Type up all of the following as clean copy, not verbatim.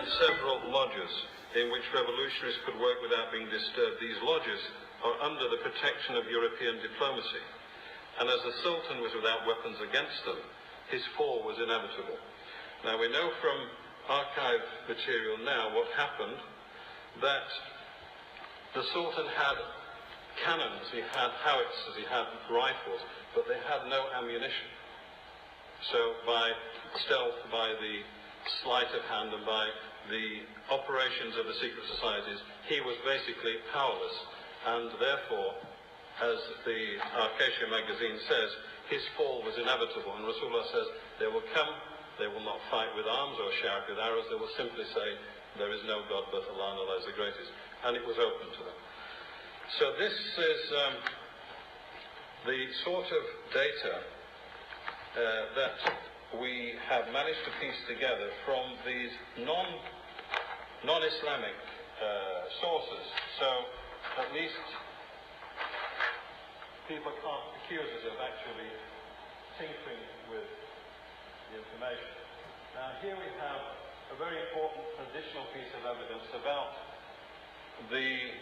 and several lodges in which revolutionaries could work without being disturbed. These lodges are under the protection of European diplomacy. And as the Sultan was without weapons against them, his fall was inevitable. Now we know from archive material now what happened, that the Sultan had cannons, he had howitzers, he had rifles, but they had no ammunition. So by stealth, by the sleight of hand, and by the operations of the secret societies, he was basically powerless. And therefore, as the Acacia magazine says, his fall was inevitable. And Rasulullah says, they will come, they will not fight with arms or shout with arrows, they will simply say, there is no God but Allah, and Allah is the greatest. And it was open to them. So this is the sort of data that we have managed to piece together from these non-Islamic sources. So at least people can't accuse us of actually tinkering with the information. Now here we have a very important additional piece of evidence about the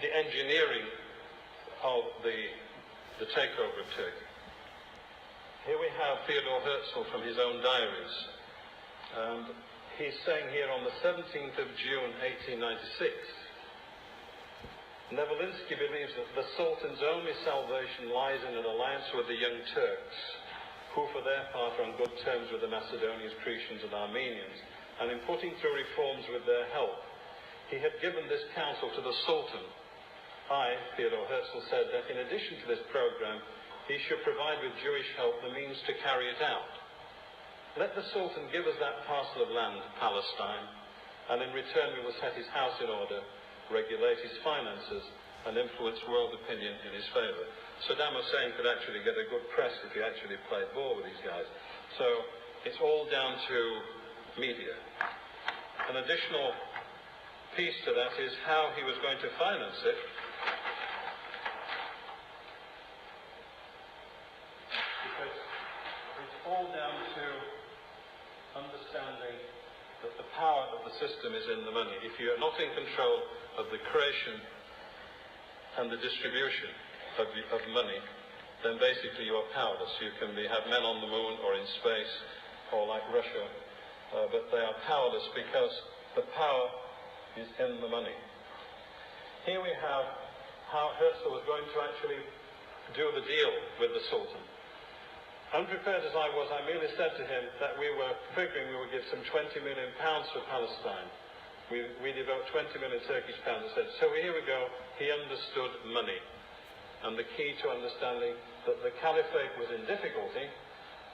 engineering of the takeover of Turkey. Here we have Theodor Herzl from his own diaries, and he's saying here on the 17th of June 1896, Nevelinsky believes that the Sultan's only salvation lies in an alliance with the Young Turks, who for their part are on good terms with the Macedonians, Cretians and Armenians, and in putting through reforms with their help. He had given this counsel to the Sultan. I, Theodor Herzl, said that in addition to this program, he should provide with Jewish help the means to carry it out. Let the Sultan give us that parcel of land, Palestine, and in return we will set his house in order, regulate his finances, and influence world opinion in his favor. Saddam Hussein could actually get a good press if he actually played ball with these guys. So it's all down to media. An additional piece to that is how he was going to finance it. Because it's all down to understanding that the power of the system is in the money. If you're not in control of the creation and the distribution of money, then basically you are powerless. You can have men on the moon or in space, or like Russia, but they are powerless because the power is in the money. Here we have how Herzl was going to actually do the deal with the Sultan. Unprepared as I was, I merely said to him that we were figuring we would give some 20 million pounds for Palestine. We devote 20 million Turkish pounds. I said, so here we go. He understood money. And the key to understanding that the Caliphate was in difficulty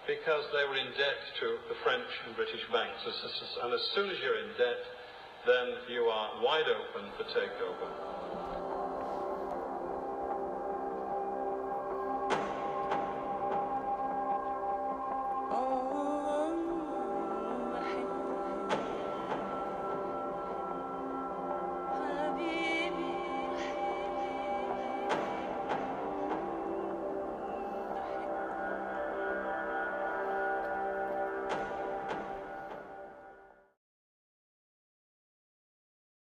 because they were in debt to the French and British banks. And as soon as you're in debt, then you are wide open for takeover.